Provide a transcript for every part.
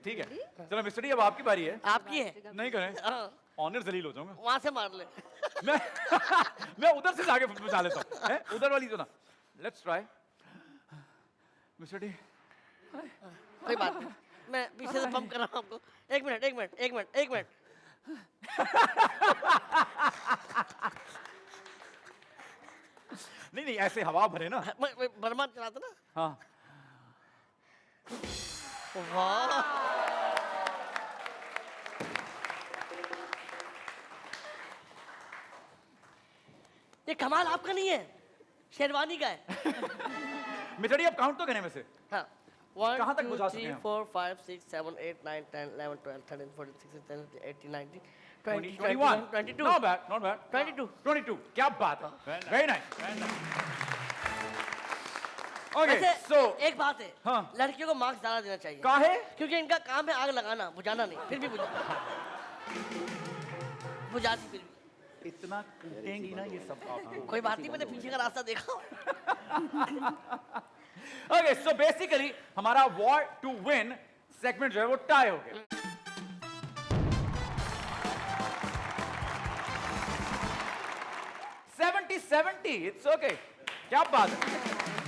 ठीक है, चलो मिस्टर डी अब आपकी बारी है। आपकी है। नहीं करें, हाँ, ऑनर जलील हो जाऊंगा वहां से मार ले। मैं। मैं उधर से जाके बचा लेता हूँ, उधर वाली तो ना। Let's try mister D. कोई बात नहीं, मैं पीछे से पंप कर रहा हूँ आपको। एक मिनट एक मिनट एक मिनट एक मिनट। नहीं नहीं, ऐसे हवा भरे ना। मैं बर्मा चलाता ना। हाँ, वाह, ये कमाल आपका नहीं है, शेरवानी का है। मिस्टर डी अब काउंट तो करने में से। हाँ, कहाँ 1 तक 2 बुझा सके 3 हम? 4 5 6 7 8 9 10 11 12 13 14 16 17 18 19 20 21, 22 not bad, not bad. 22 22, क्या बात है, very nice. Okay, वैसे so एक बात है, हाँ। लड़कियों को मार्क्स ज्यादा देना चाहिए, काहे? क्योंकि इनका काम है आग लगाना, बुझाना नहीं, फिर भी बुझाती फिर भी। इतना कूटेंगी ना ये सब आप। कोई बात नहीं, मैंने पीछे का रास्ता देखा। Okay, so basically हमारा war to win segment जो है वो टाई हो गया। 70-70, it's okay. क्या बात है?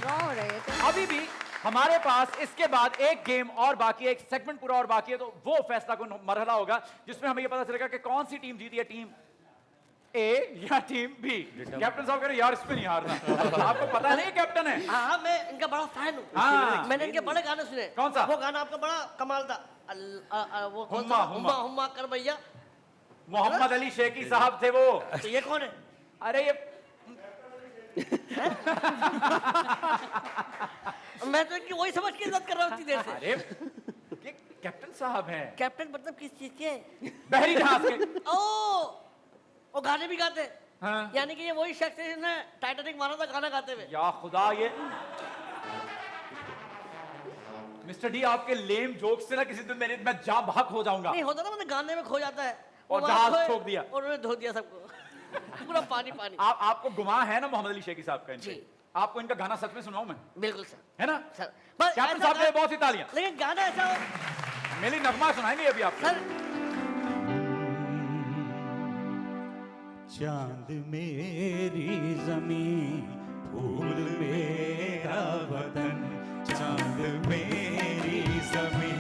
ड्रॉ हो रहे हैं तो अभी भी हमारे पास इसके बाद एक गेम और बाकी है, एक सेगमेंट पूरा और बाकी है, तो वो फैसला कौन मरहला होगा जिसमें हमें ये पता चलेगा कि कौन सी टीम जीती है, टीम ए या टीम बी। कैप्टन साहब कह रहे यार इसमें नहीं हारना। आपको पता नहीं कैप्टन है। हाँ, मैं इनका बड़ा फैन हूँ। हाँ। मैंने इनके बड़े गाने सुने। कौन सा? वो गाना आपका बड़ा कमाल था। वो कौन सा? हुम्मा, हुम्मा हुम्मा कर भैया। मोहम्मद अली शेखी साहब थे वो। तो ये कौन है? अरे ये मैं तो इनकी वही समझ के इज्जत कर रहा हूँ इतनी देर से। अरे ये कैप्टन साहब हैं, कैप्टन मतलब किस चीज के? बहरी जहाज के। ओ, वो गाने भी गाते हैं। हाँ। यानी कि ये वही शख्स है जिसने टाइटैनिक मारा था गाना गाते हुए। या खुदा, ये मिस्टर डी आपके लेम जोक से ना किसी दिन मैं जा भाग हो जाऊंगा। नहीं होता ना, मतलब गाने में खो जाता है। और वो वहाँ जहाज खोए, ठोक दिया। और उन्होंने धो दिया सबको। पूरा पानी पानी। आपको गुमा है ना मोहम्मद अली शेखी साहब का इनसे? जी। आपको इनका गाना सच में सुनाऊं मैं? बिल्कुल सर। है ना सर बस कैप्टन ऐसा साहब के लिए गा- बहुत सी तालियां। लेकिन गाना ऐसा हो मेरी नगमा सुनाएंगे अभी आपको। सर। चांद मेरी जमीन, फूल मेरा वतन, चांद मेरी जमीन।